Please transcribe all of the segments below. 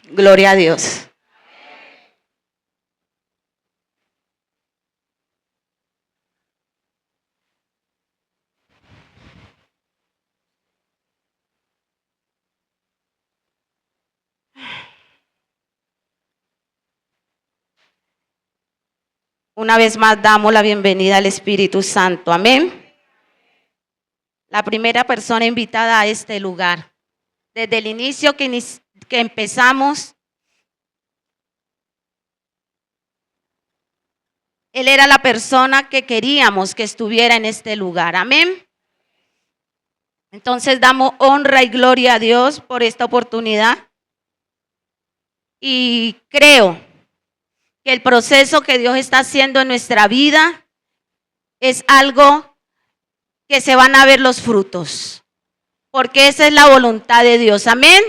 Gloria a Dios. Una vez más damos la bienvenida al Espíritu Santo. Amén. La primera persona invitada a este lugar. Desde el inicio que empezamos, Él era la persona que queríamos que estuviera en este lugar. Amén. Entonces damos honra y gloria a Dios por esta oportunidad. Y creo que el proceso que Dios está haciendo en nuestra vida es algo que se van a ver los frutos. Porque esa es la voluntad de Dios. Amén.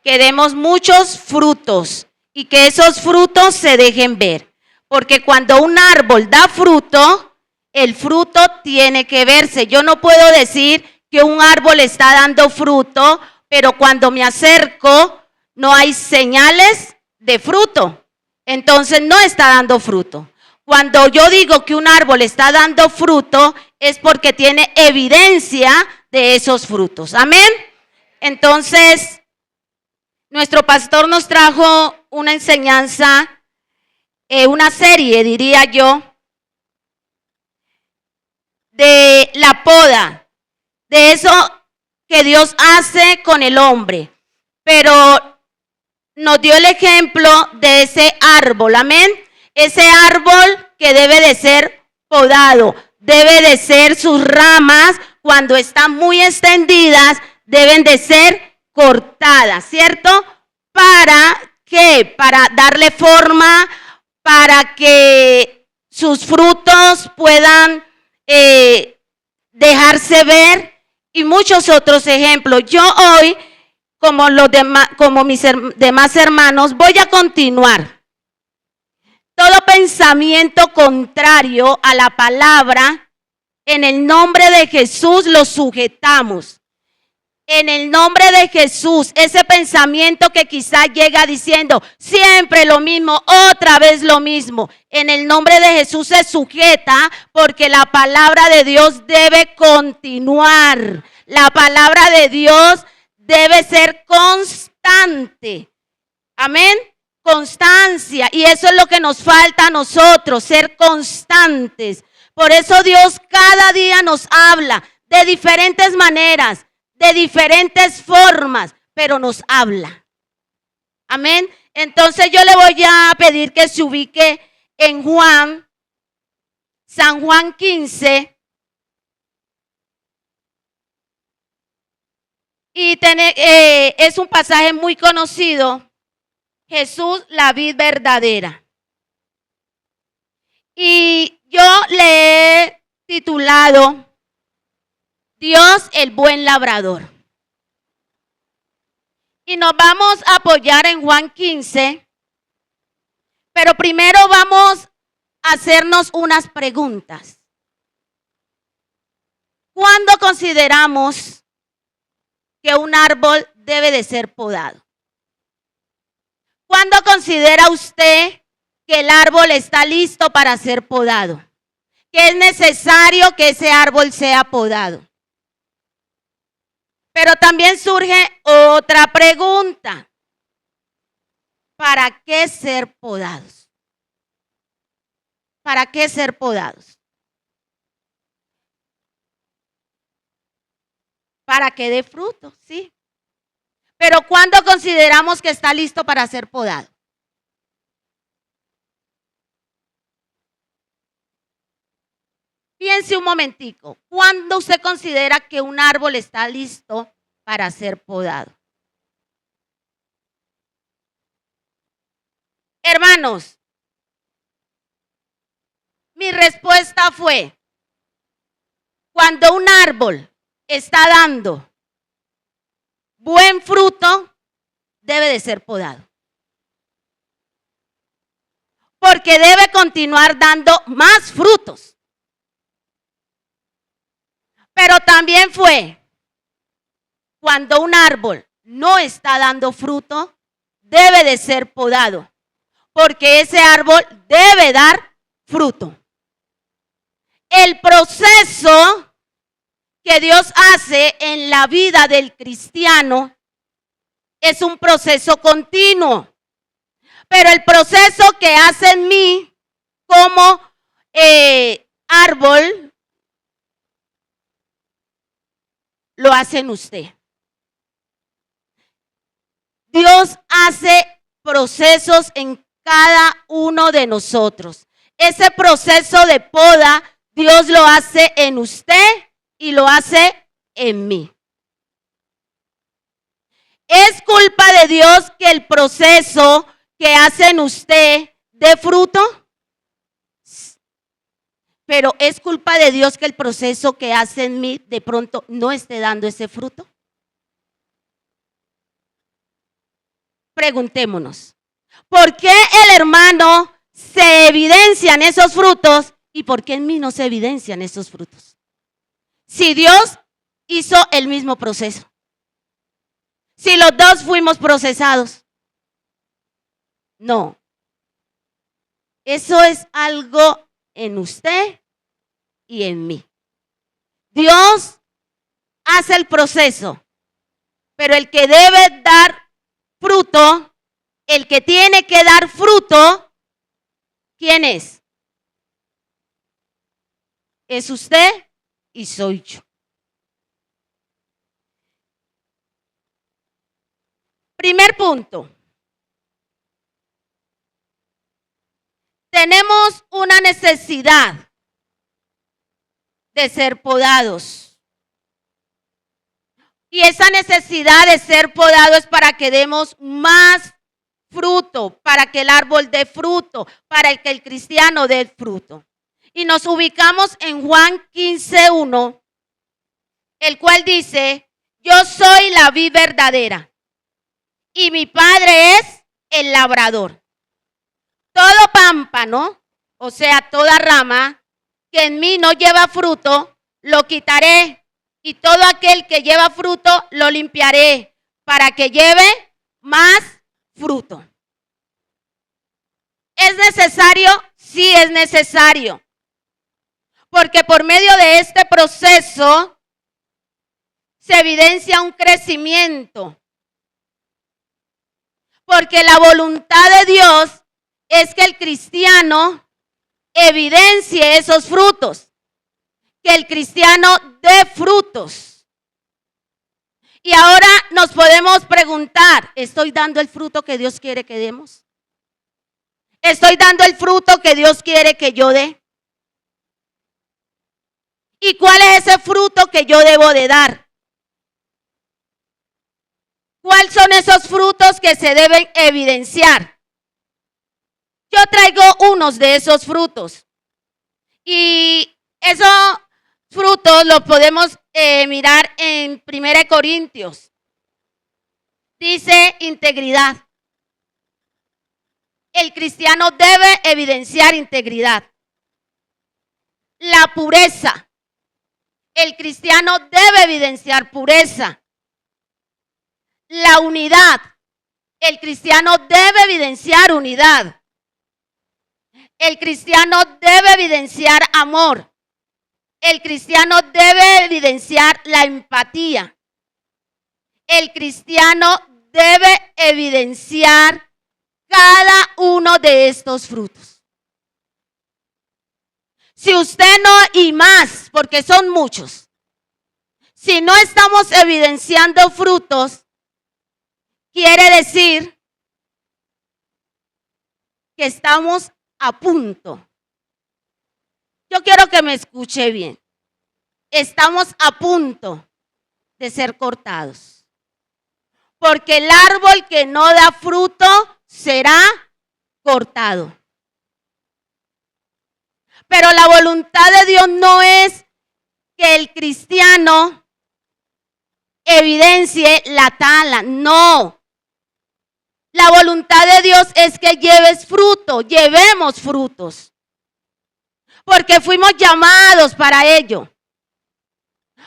Que demos muchos frutos y que esos frutos se dejen ver. Porque cuando un árbol da fruto, el fruto tiene que verse. Yo no puedo decir que un árbol está dando fruto, pero cuando me acerco no hay señales de fruto. Entonces no está dando fruto. Cuando yo digo que un árbol está dando fruto, es porque tiene evidencia de esos frutos. Amén. Entonces, nuestro pastor nos trajo una enseñanza, una serie, diría yo, de la poda, de eso que Dios hace con el hombre. Pero nos dio el ejemplo de ese árbol, amén. Ese árbol que debe de ser podado, debe de ser sus ramas, cuando están muy extendidas, deben de ser cortadas, ¿cierto? ¿Para qué? Para darle forma, para que sus frutos puedan dejarse ver, y muchos otros ejemplos. Yo hoy, como mis demás hermanos, voy a continuar. Todo pensamiento contrario a la palabra, en el nombre de Jesús lo sujetamos. En el nombre de Jesús, ese pensamiento que quizás llega diciendo siempre lo mismo, otra vez lo mismo, en el nombre de Jesús se sujeta, porque la palabra de Dios debe continuar. La palabra de Dios debe ser constante. Amén. Constancia. Y eso es lo que nos falta a nosotros, ser constantes. Por eso Dios cada día nos habla de diferentes maneras, de diferentes formas, pero nos habla. Amén. Entonces yo le voy a pedir que se ubique en San Juan 15. Y es un pasaje muy conocido. Jesús, la vid verdadera. Y yo le he titulado Dios el buen labrador. Y nos vamos a apoyar en Juan 15, pero primero vamos a hacernos unas preguntas. ¿Cuándo consideramos que un árbol debe de ser podado? ¿Cuándo considera usted que el árbol está listo para ser podado? Que es necesario que ese árbol sea podado. Pero también surge otra pregunta. ¿Para qué ser podados? ¿Para qué ser podados? Para que dé fruto, sí. Pero ¿cuándo consideramos que está listo para ser podado? Piense un momentico. ¿Cuándo usted considera que un árbol está listo para ser podado? Hermanos, mi respuesta fue, cuando un árbol está dando buen fruto, debe de ser podado. Porque debe continuar dando más frutos. Pero también fue, cuando un árbol no está dando fruto, debe de ser podado, porque ese árbol debe dar fruto. El proceso que Dios hace en la vida del cristiano es un proceso continuo, pero el proceso que hace en mí como árbol, lo hace en usted. Dios hace procesos en cada uno de nosotros. Ese proceso de poda, Dios lo hace en usted y lo hace en mí. ¿Es culpa de Dios que el proceso que hace en usted dé fruto? Pero ¿es culpa de Dios que el proceso que hace en mí de pronto no esté dando ese fruto? Preguntémonos, ¿por qué el hermano se evidencian esos frutos y por qué en mí no se evidencian esos frutos? Si Dios hizo el mismo proceso, si los dos fuimos procesados. No, eso es algo en usted y en mí. Dios hace el proceso, pero el que debe dar fruto, el que tiene que dar fruto, ¿quién es? Es usted y soy yo. Primer punto. Tenemos una necesidad de ser podados. Y esa necesidad de ser podado es para que demos más fruto, para que el árbol dé fruto, para que el cristiano dé fruto. Y nos ubicamos en Juan 15:1, el cual dice, yo soy la vid verdadera y mi Padre es el labrador. Todo pámpano, o sea, toda rama que en mí no lleva fruto, lo quitaré, y todo aquel que lleva fruto, lo limpiaré, para que lleve más fruto. ¿Es necesario? Sí, es necesario. Porque por medio de este proceso se evidencia un crecimiento. Porque la voluntad de Dios es que el cristiano evidencie esos frutos, que el cristiano dé frutos. Y ahora nos podemos preguntar, ¿estoy dando el fruto que Dios quiere que demos? ¿Estoy dando el fruto que Dios quiere que yo dé? ¿Y cuál es ese fruto que yo debo de dar? ¿Cuáles son esos frutos que se deben evidenciar? Yo traigo unos de esos frutos. Y esos frutos los podemos mirar en 1 Corintios. Dice integridad. El cristiano debe evidenciar integridad. La pureza. El cristiano debe evidenciar pureza. La unidad. El cristiano debe evidenciar unidad. El cristiano debe evidenciar amor. El cristiano debe evidenciar la empatía. El cristiano debe evidenciar cada uno de estos frutos. Si usted no, y más, porque son muchos, si no estamos evidenciando frutos, quiere decir que estamos a punto. Yo quiero que me escuche bien. Estamos a punto de ser cortados. Porque el árbol que no da fruto será cortado. Pero la voluntad de Dios no es que el cristiano evidencie la tala, no. La voluntad de Dios es que lleves fruto, llevemos frutos. Porque fuimos llamados para ello.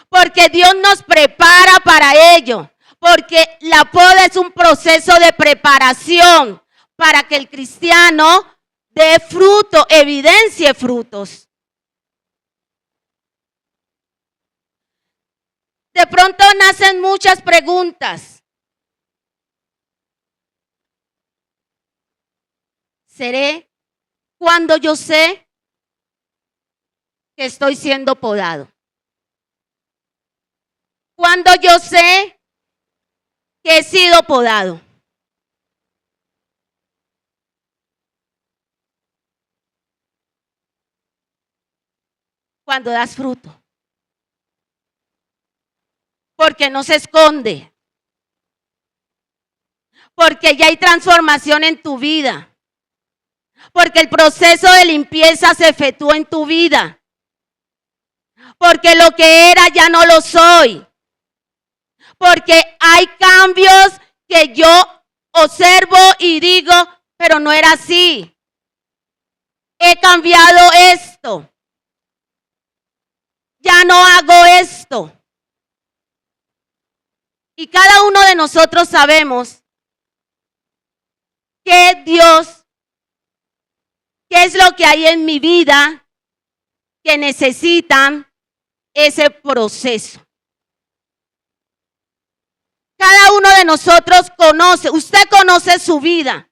Porque Dios nos prepara para ello. Porque la poda es un proceso de preparación para que el cristiano dé fruto, evidencie frutos. De pronto nacen muchas preguntas. ¿Seré cuando yo sé que estoy siendo podado? ¿Cuándo yo sé que he sido podado? Cuando das fruto. Porque no se esconde. Porque ya hay transformación en tu vida. Porque el proceso de limpieza se efectúa en tu vida. Porque lo que era ya no lo soy. Porque hay cambios que yo observo y digo, pero no era así. He cambiado esto. Ya no hago esto. Y cada uno de nosotros sabemos que Dios, qué es lo que hay en mi vida que necesitan ese proceso. Cada uno de nosotros conoce, usted conoce su vida.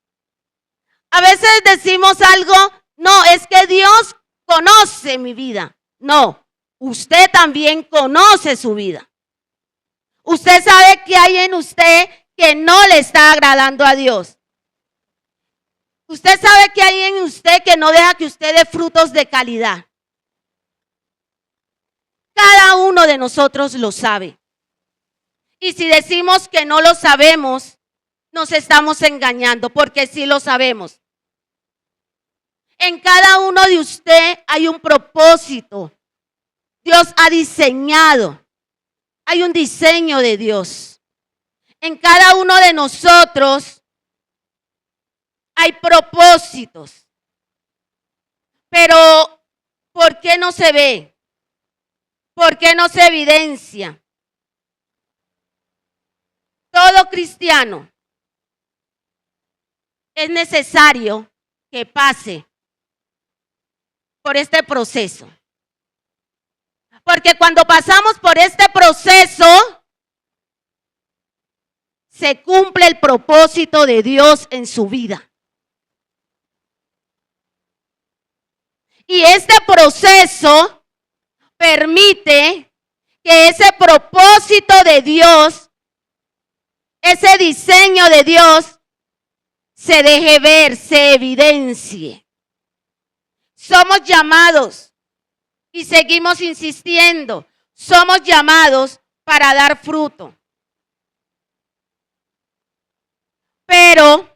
A veces decimos algo, no, es que Dios conoce mi vida. No, usted también conoce su vida. Usted sabe qué hay en usted que no le está agradando a Dios. Usted sabe qué hay en usted que no deja que usted dé frutos de calidad. Cada uno de nosotros lo sabe. Y si decimos que no lo sabemos, nos estamos engañando, porque sí lo sabemos. En cada uno de usted hay un propósito. Dios ha diseñado. Hay un diseño de Dios. En cada uno de nosotros hay propósitos. Pero, ¿por qué no se ve? ¿Por qué no se evidencia? Todo cristiano es necesario que pase por este proceso. Porque cuando pasamos por este proceso, se cumple el propósito de Dios en su vida. Y este proceso permite que ese propósito de Dios, ese diseño de Dios, se deje ver, se evidencie. Somos llamados. Y seguimos insistiendo, somos llamados para dar fruto. Pero,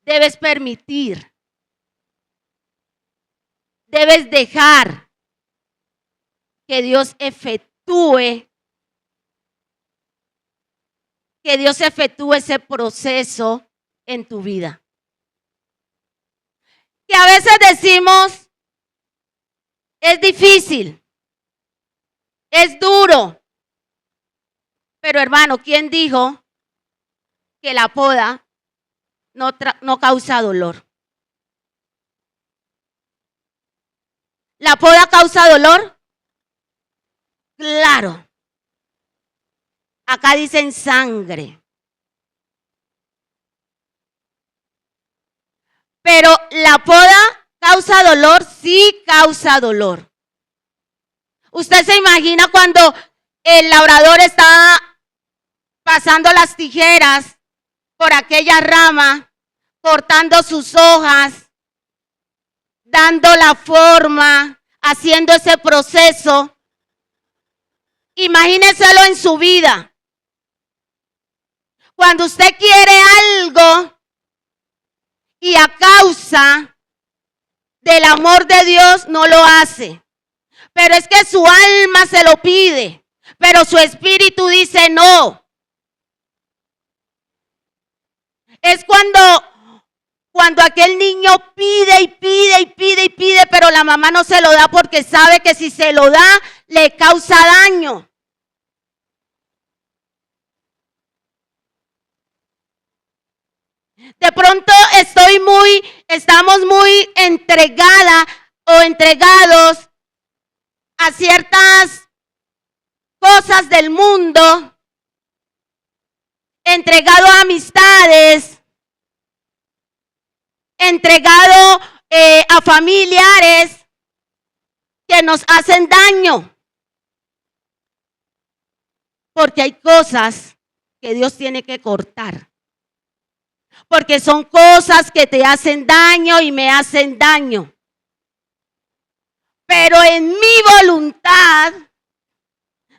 debes permitir, debes dejar que Dios efectúe ese proceso en tu vida. Que a veces decimos, es difícil, es duro. Pero hermano, ¿quién dijo que la poda no causa dolor? ¿La poda causa dolor? Claro. Acá dicen sangre. Pero la poda causa dolor, sí causa dolor. Usted se imagina cuando el labrador está pasando las tijeras por aquella rama, cortando sus hojas, dando la forma, haciendo ese proceso. Imagíneselo en su vida. Cuando usted quiere algo y a causa del amor de Dios no lo hace. Pero es que su alma se lo pide, pero su espíritu dice no. Es cuando Cuando aquel niño pide y pide y pide y pide, pero la mamá no se lo da porque sabe que si se lo da, le causa daño. De pronto estamos muy entregada o entregados a ciertas cosas del mundo, entregado a amistades, entregado a familiares que nos hacen daño. Porque hay cosas que Dios tiene que cortar. Porque son cosas que te hacen daño y me hacen daño. Pero en mi voluntad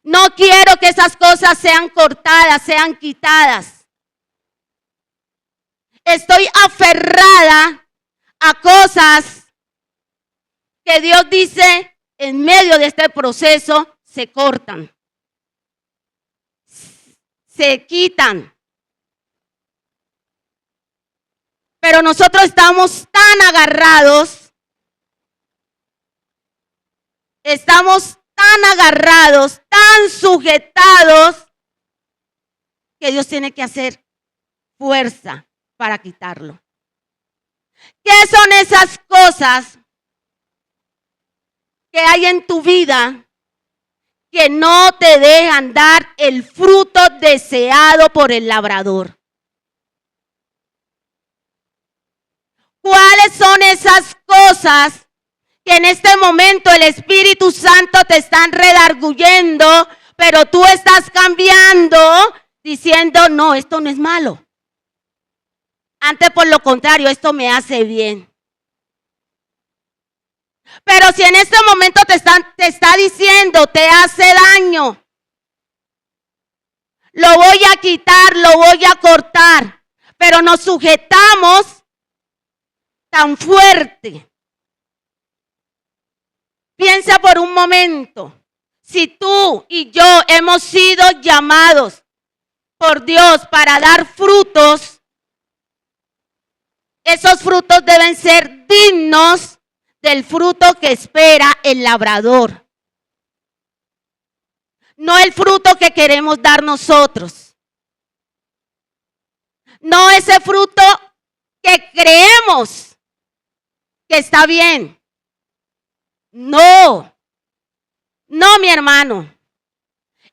no quiero que esas cosas sean cortadas, sean quitadas. Estoy aferrada a cosas que Dios dice en medio de este proceso se cortan, se quitan. Pero nosotros estamos tan agarrados, tan sujetados, que Dios tiene que hacer fuerza para quitarlo. ¿Qué son esas cosas que hay en tu vida que no te dejan dar el fruto deseado por el labrador? ¿Cuáles son esas cosas que en este momento el Espíritu Santo te están redarguyendo, pero tú estás cambiando, diciendo, no, esto no es malo? Antes, por lo contrario, esto me hace bien. Pero si en este momento te está diciendo, te hace daño, lo voy a quitar, lo voy a cortar, pero nos sujetamos tan fuerte. Piensa por un momento, si tú y yo hemos sido llamados por Dios para dar frutos, esos frutos deben ser dignos del fruto que espera el labrador. No el fruto que queremos dar nosotros. No ese fruto que creemos que está bien. No, mi hermano.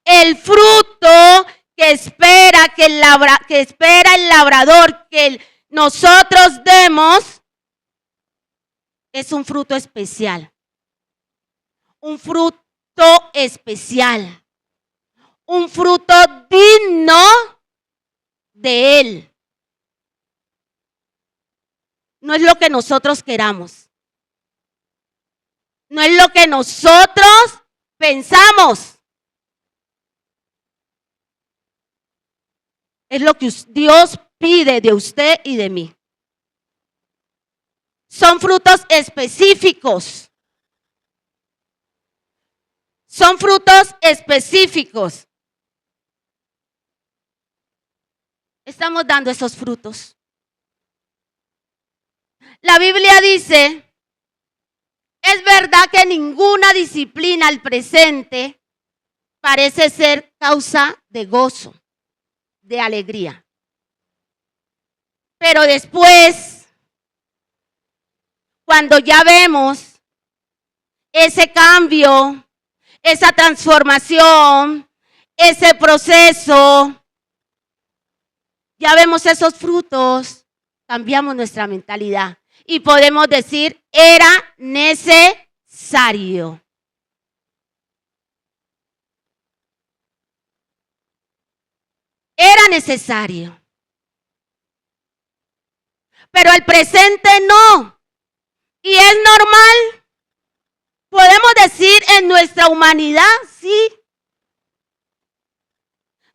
El fruto que espera el labrador que nosotros demos es un fruto especial. Un fruto especial. Un fruto digno de Él. No es lo que nosotros queramos. No es lo que nosotros pensamos. Es lo que Dios pide de usted y de mí. Son frutos específicos. Son frutos específicos. Estamos dando esos frutos. La Biblia dice, es verdad que ninguna disciplina al presente parece ser causa de gozo, de alegría. Pero después, cuando ya vemos ese cambio, esa transformación, ese proceso, ya vemos esos frutos, cambiamos nuestra mentalidad y podemos decir, era necesario. Era necesario. Pero el presente no. Y es normal. Podemos decir en nuestra humanidad, sí.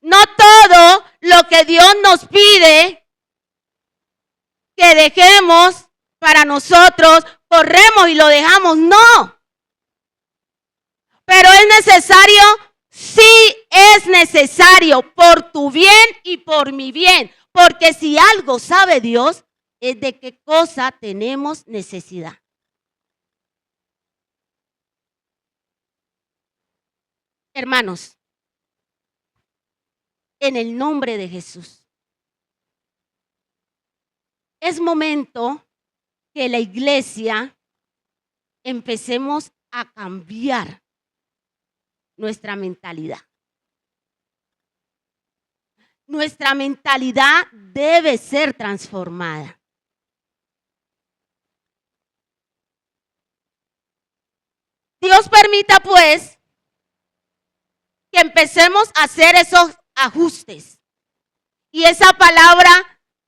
No todo lo que Dios nos pide que dejemos para nosotros, corremos y lo dejamos, no. Pero es necesario, sí es necesario por tu bien y por mi bien. Porque si algo sabe Dios, es de qué cosa tenemos necesidad. Hermanos, en el nombre de Jesús, es momento que la iglesia empecemos a cambiar nuestra mentalidad. Nuestra mentalidad debe ser transformada. Dios permita pues que empecemos a hacer esos ajustes. Y esa palabra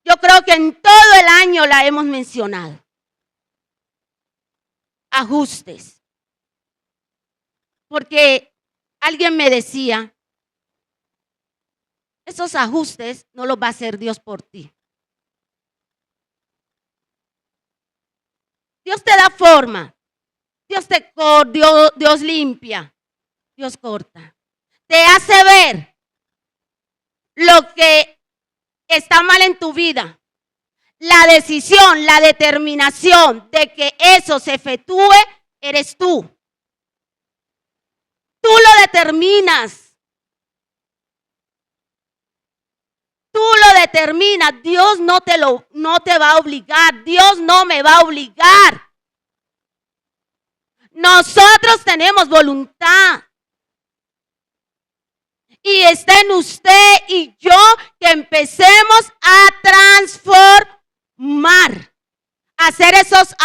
yo creo que en todo el año la hemos mencionado. Ajustes. Porque alguien me decía, esos ajustes no los va a hacer Dios por ti. Dios te da forma, Dios limpia, Dios corta. Te hace ver lo que está mal en tu vida. La decisión, la determinación de que eso se efectúe, eres tú. Tú lo determinas. Tú lo determinas. Dios no te va a obligar. Dios no me va a obligar. Nosotros tenemos voluntad. Y está en usted y yo que empecemos a transformar. A hacer esos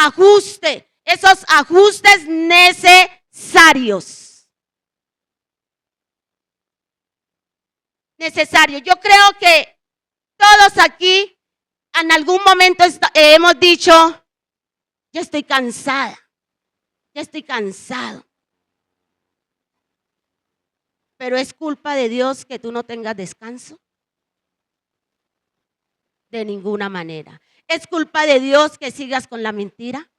ajustes necesarios. Yo creo que todos aquí en algún momento hemos dicho, ya estoy cansada, ya estoy cansado. Pero es culpa de Dios que tú no tengas descanso. De ninguna manera. ¿Es culpa de Dios que sigas con la mentira?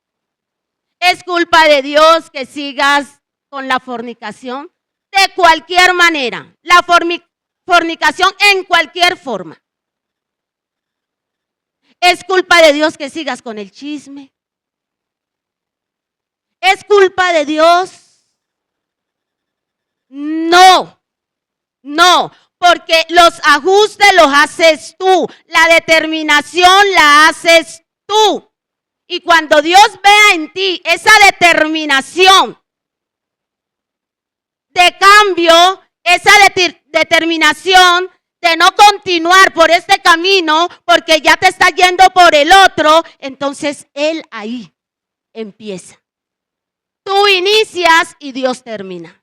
¿Es culpa de Dios que sigas con la fornicación? De cualquier manera. La fornicación en cualquier forma. ¿Es culpa de Dios que sigas con el chisme? ¿Es culpa de Dios? No. Porque los ajustes los haces tú. La determinación la haces tú. Y cuando Dios vea en ti esa determinación de cambio, esa determinación de no continuar por este camino porque ya te está yendo por el otro, entonces Él ahí empieza. Tú inicias y Dios termina.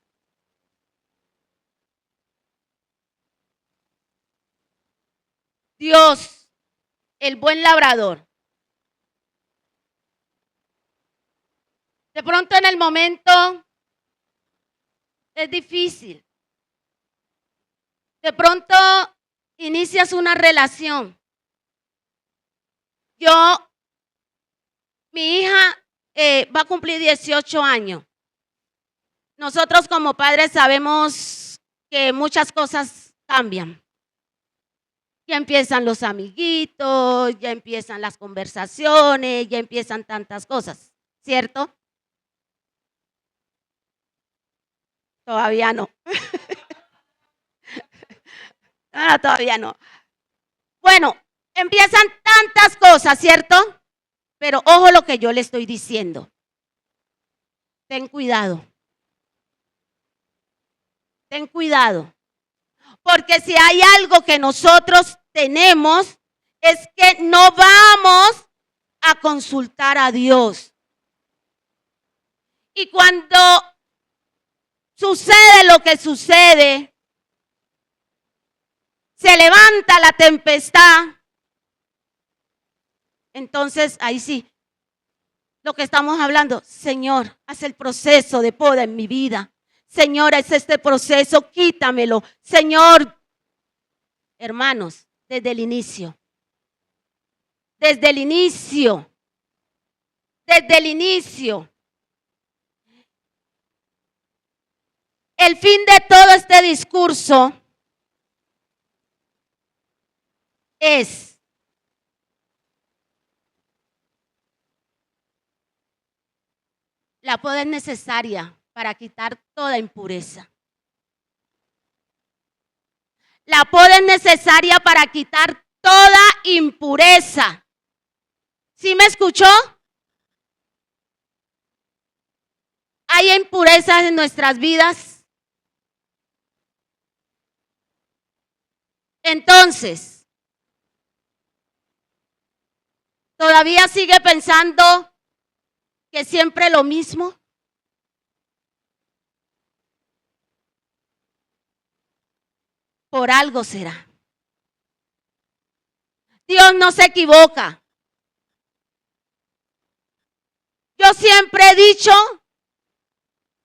Dios, el buen labrador. De pronto en el momento es difícil. De pronto inicias una relación. Mi hija va a cumplir 18 años. Nosotros como padres sabemos que muchas cosas cambian. Ya empiezan los amiguitos, ya empiezan las conversaciones, ya empiezan tantas cosas, ¿cierto? Todavía no. No, todavía no. Bueno, empiezan tantas cosas, ¿cierto? Pero ojo lo que yo le estoy diciendo. Ten cuidado. Ten cuidado. Porque si hay algo que nosotros tenemos, es que no vamos a consultar a Dios. Y cuando sucede lo que sucede, se levanta la tempestad, entonces ahí sí, lo que estamos hablando, Señor, haz el proceso de poda en mi vida. Señor, haz este proceso, quítamelo. Señor, hermanos, desde el inicio. El fin de todo este discurso es La poda es necesaria para quitar toda impureza. La poda es necesaria para quitar toda impureza. ¿Sí me escuchó? ¿Hay impurezas en nuestras vidas? Entonces, ¿todavía sigue pensando que siempre lo mismo? Por algo será. Dios no se equivoca. Yo siempre he dicho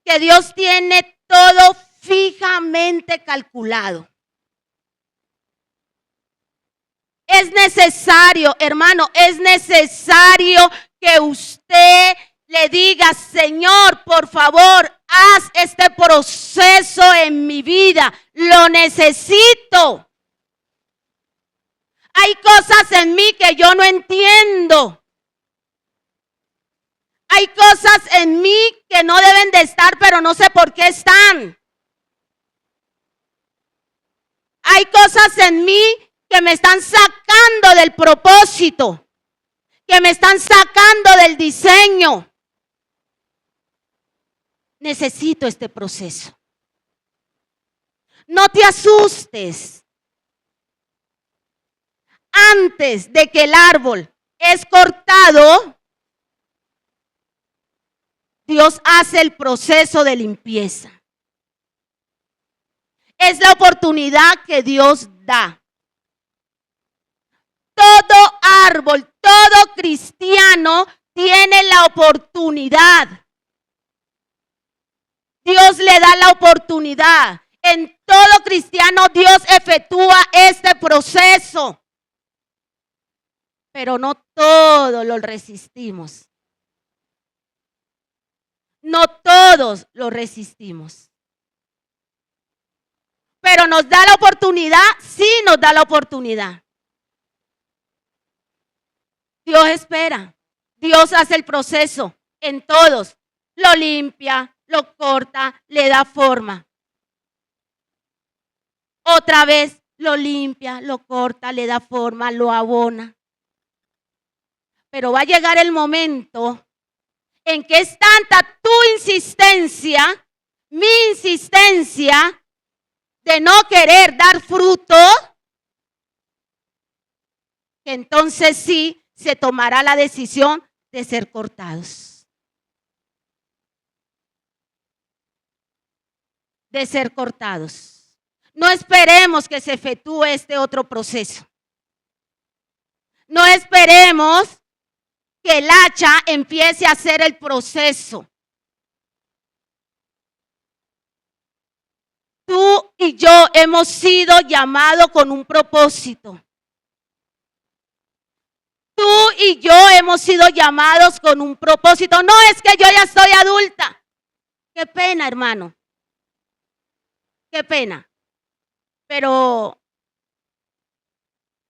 que Dios tiene todo fijamente calculado. Es necesario, hermano, es necesario que usted le diga, Señor, por favor, haz este proceso en mi vida. Lo necesito. Hay cosas en mí que yo no entiendo. Hay cosas en mí que no deben de estar, pero no sé por qué están. Hay cosas en mí que me están sacando del propósito, que me están sacando del diseño. Necesito este proceso. No te asustes. Antes de que el árbol es cortado, Dios hace el proceso de limpieza. Es la oportunidad que Dios da. Todo árbol, todo cristiano tiene la oportunidad. Dios le da la oportunidad. En todo cristiano Dios efectúa este proceso. Pero no todos lo resistimos. No todos lo resistimos. Pero nos da la oportunidad, sí nos da la oportunidad. Dios espera. Dios hace el proceso en todos. Lo limpia, lo corta, le da forma. Otra vez lo limpia, lo corta, le da forma, lo abona. Pero va a llegar el momento en que es tanta tu insistencia, mi insistencia, de no querer dar fruto, que entonces sí se tomará la decisión de ser cortados. De ser cortados. No esperemos que se efectúe este otro proceso. No esperemos que el hacha empiece a hacer el proceso. Tú y yo hemos sido llamados con un propósito. Tú y yo hemos sido llamados con un propósito. No es que yo ya estoy adulta. Qué pena, hermano. Qué pena. Pero,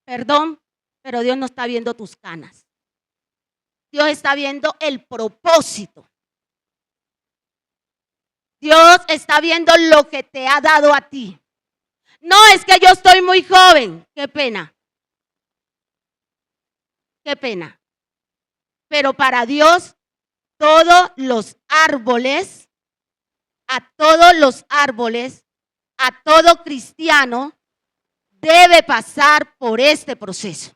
perdón, pero Dios no está viendo tus canas. Dios está viendo el propósito. Dios está viendo lo que te ha dado a ti. No es que yo estoy muy joven. Qué pena. Qué pena. Pero para Dios, todos los árboles, a todo cristiano, debe pasar por este proceso.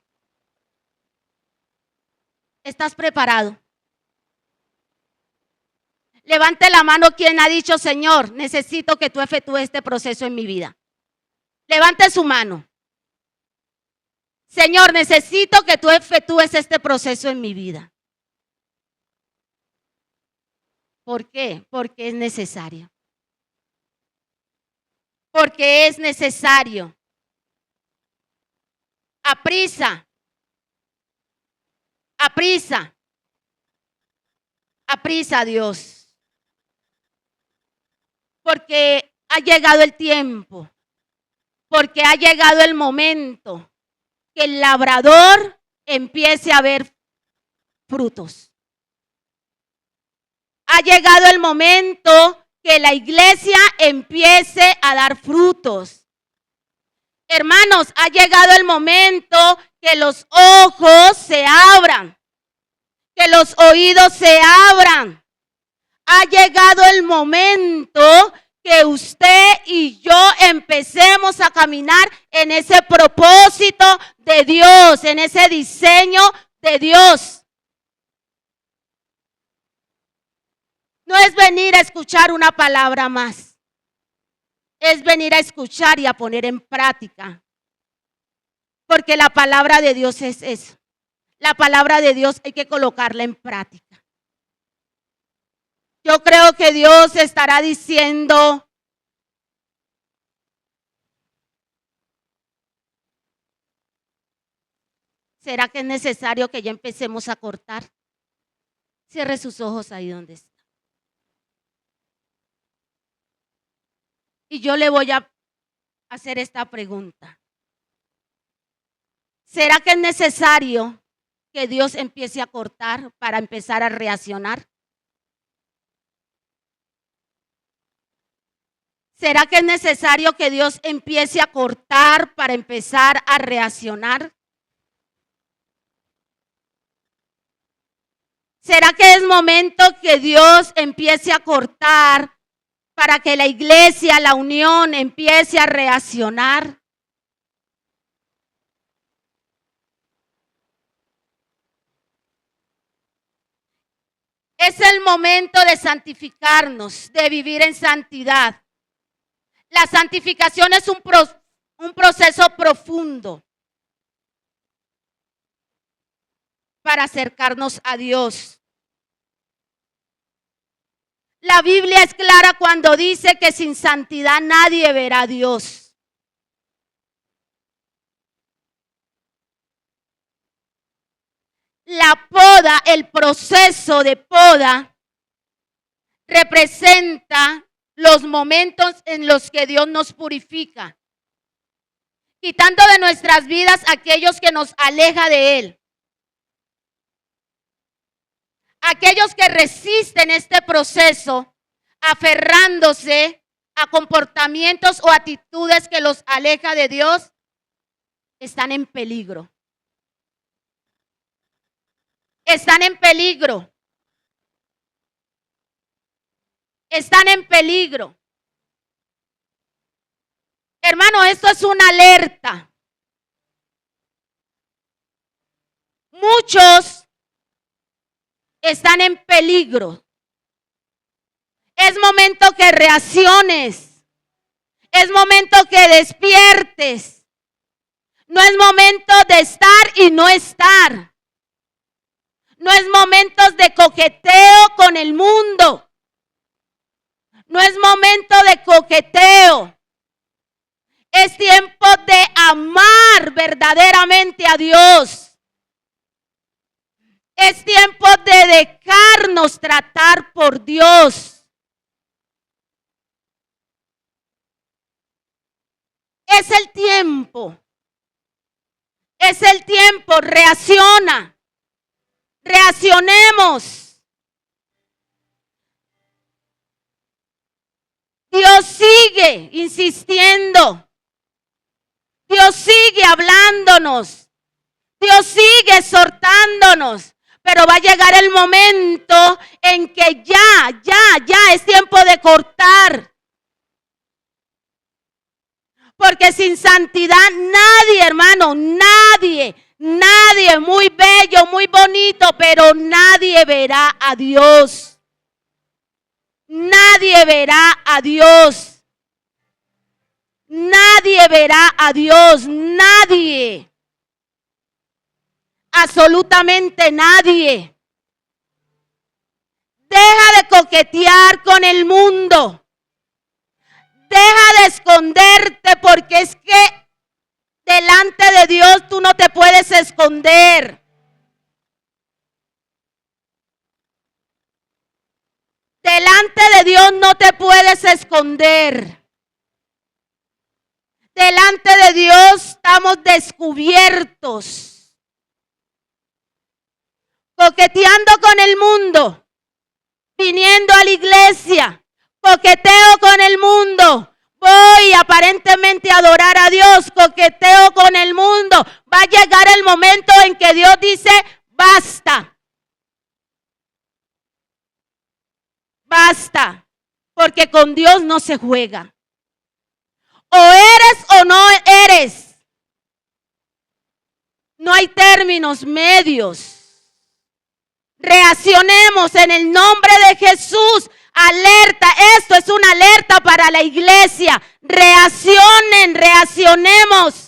¿Estás preparado? Levante la mano quien ha dicho, Señor, necesito que tú efectúes este proceso en mi vida. Levante su mano. Señor, necesito que tú efectúes este proceso en mi vida. ¿Por qué? Porque es necesario. Porque es necesario. Aprisa. Aprisa. Aprisa, Dios. Porque ha llegado el tiempo. Porque ha llegado el momento que el labrador empiece a ver frutos. Ha llegado el momento que la iglesia empiece a dar frutos. Hermanos, ha llegado el momento que los ojos se abran, que los oídos se abran. Ha llegado el momento que usted y yo empecemos a caminar en ese propósito de Dios, en ese diseño de Dios. No es venir a escuchar una palabra más. Es venir a escuchar y a poner en práctica. Porque la palabra de Dios es eso. La palabra de Dios hay que colocarla en práctica. Yo creo que Dios estará diciendo: ¿será que es necesario que ya empecemos a cortar? Cierre sus ojos ahí donde está. Y yo le voy a hacer esta pregunta. ¿Será que es necesario que Dios empiece a cortar para empezar a reaccionar? ¿Será que es necesario que Dios empiece a cortar para empezar a reaccionar? ¿Será que es momento que Dios empiece a cortar para que la iglesia, la unión, empiece a reaccionar? Es el momento de santificarnos, de vivir en santidad. La santificación es un proceso profundo para acercarnos a Dios. La Biblia es clara cuando dice que sin santidad nadie verá a Dios. La poda, el proceso de poda, representa los momentos en los que Dios nos purifica, quitando de nuestras vidas aquellos que nos aleja de Él. Aquellos que resisten este proceso, aferrándose a comportamientos o actitudes que los aleja de Dios, están en peligro. Están en peligro. Están en peligro. Hermano, esto es una alerta. Muchos están en peligro. Es momento que reacciones. Es momento que despiertes. No es momento de estar y no estar. No es momento de coqueteo con el mundo. No es momento de coqueteo. Es tiempo de amar verdaderamente a Dios. Es tiempo de dejarnos tratar por Dios. Es el tiempo. Es el tiempo. Reacciona. Reaccionemos. Dios sigue insistiendo. Dios sigue hablándonos. Dios sigue exhortándonos. Pero va a llegar el momento en que ya es tiempo de cortar. Porque sin santidad nadie, hermano, nadie, muy bello, muy bonito, pero nadie verá a Dios. Nadie verá a Dios. Nadie verá a Dios, nadie. Absolutamente nadie. Deja de coquetear con el mundo. Deja de esconderte, porque es que delante de Dios tú no te puedes esconder. Delante de Dios no te puedes esconder. Delante de Dios estamos descubiertos. Coqueteando con el mundo. viniendo a la iglesia, coqueteo con el mundo. Voy aparentemente a adorar a Dios, coqueteo con el mundo. Va a llegar el momento en que Dios dice, basta. Basta, porque con Dios no se juega. O eres o no eres. No hay términos medios. Reaccionemos en el nombre de Jesús. Alerta, esto es una alerta para la iglesia. Reaccionemos.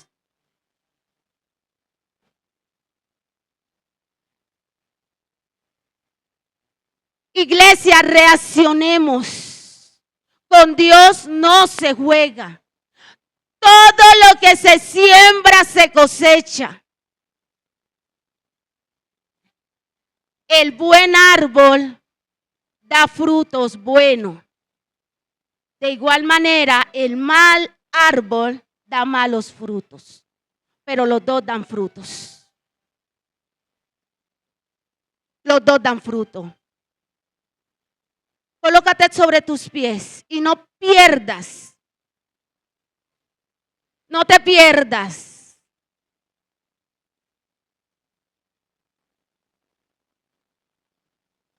Iglesia, reaccionemos. Con Dios no se juega. Todo lo que se siembra se cosecha. El buen árbol da frutos buenos. De igual manera, el mal árbol da malos frutos. Pero los dos dan frutos. Los dos dan fruto. Colócate sobre tus pies y no pierdas. No te pierdas.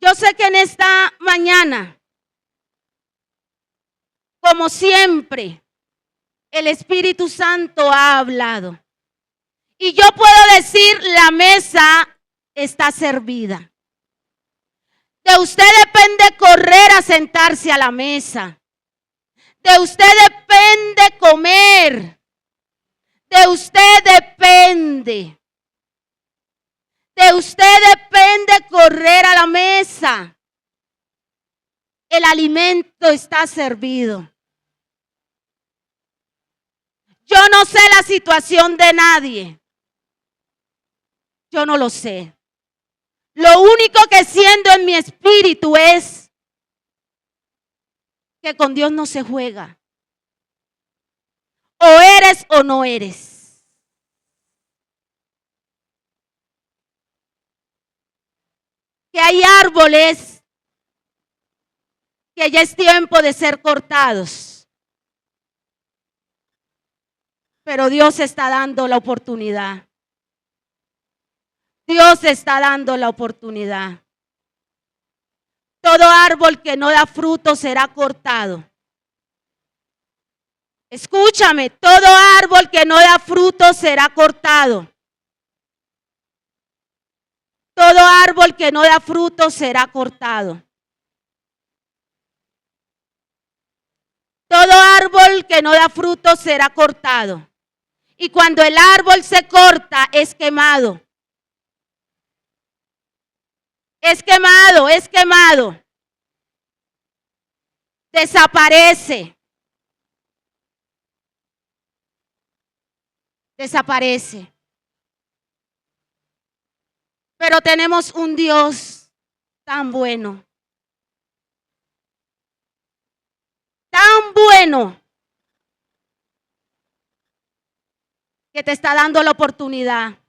Yo sé que en esta mañana, como siempre, el Espíritu Santo ha hablado. Y yo puedo decir, la mesa está servida. De usted depende correr a sentarse a la mesa. De usted depende comer. De usted depende. De usted depende correr a la mesa. El alimento está servido. Yo no sé la situación de nadie. Yo no lo sé. Lo único que siento en mi espíritu es que con Dios no se juega. O eres o no eres. Que hay árboles que ya es tiempo de ser cortados. Pero Dios está dando la oportunidad. Dios está dando la oportunidad. Todo árbol que no da fruto será cortado. Escúchame, todo árbol que no da fruto será cortado. Todo árbol que no da fruto será cortado. Todo árbol que no da fruto será cortado. Y cuando el árbol se corta, es quemado. Es quemado, es quemado. Desaparece. Desaparece. Pero tenemos un Dios tan bueno. Tan bueno. Que te está dando la oportunidad.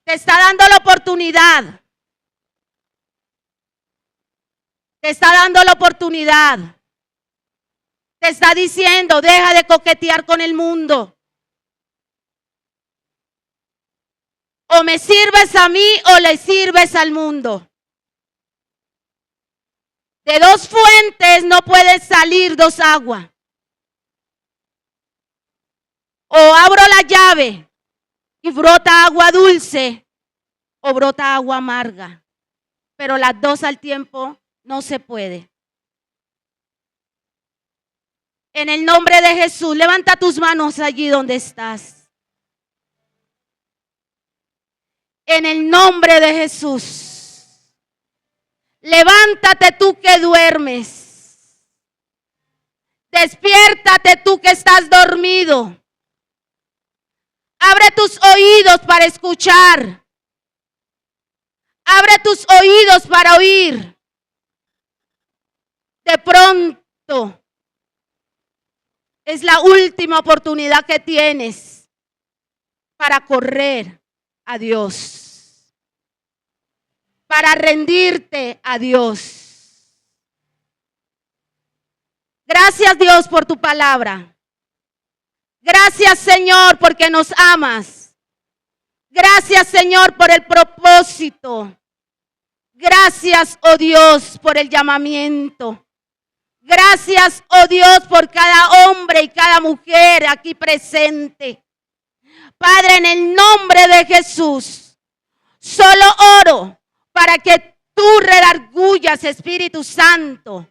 Te está dando la oportunidad. Te está dando la oportunidad. Te está diciendo, deja de coquetear con el mundo. O me sirves a mí o le sirves al mundo. De dos fuentes no pueden salir dos aguas. O abro la llave y brota agua dulce o brota agua amarga. Pero las dos al tiempo no se puede. En el nombre de Jesús, levanta tus manos allí donde estás. En el nombre de Jesús, levántate tú que duermes. Despiértate tú que estás dormido. Abre tus oídos para escuchar. Abre tus oídos para oír. De pronto, es la última oportunidad que tienes para correr a Dios. para rendirte a Dios. Gracias, Dios, por tu palabra. Gracias, Señor, porque nos amas. Gracias, Señor, por el propósito. Gracias, oh Dios, por el llamamiento. Gracias, oh Dios, por cada hombre y cada mujer aquí presente. Padre, en el nombre de Jesús, solo oro para que tú redargullas, Espíritu Santo.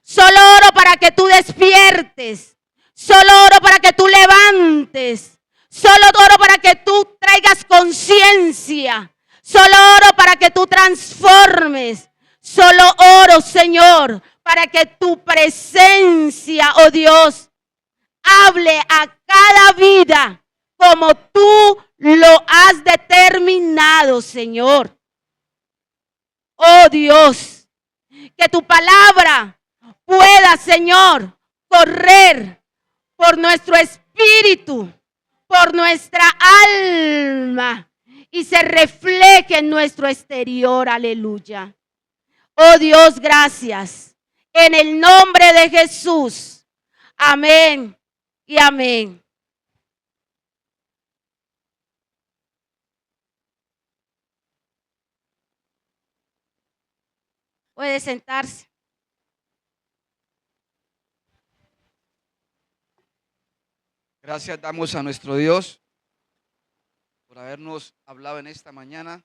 Solo oro para que tú despiertes. Solo oro para que tú levantes. Solo oro para que tú traigas conciencia. Solo oro para que tú transformes. Solo oro, Señor, para que tu presencia, oh Dios, hable a cada vida como tú lo has determinado, Señor. Oh Dios, que tu palabra pueda, Señor, correr por nuestro espíritu, por nuestra alma y se refleje en nuestro exterior. Aleluya. Oh Dios, gracias. En el nombre de Jesús. Amén y amén. Puede sentarse. Gracias damos a nuestro Dios por habernos hablado en esta mañana.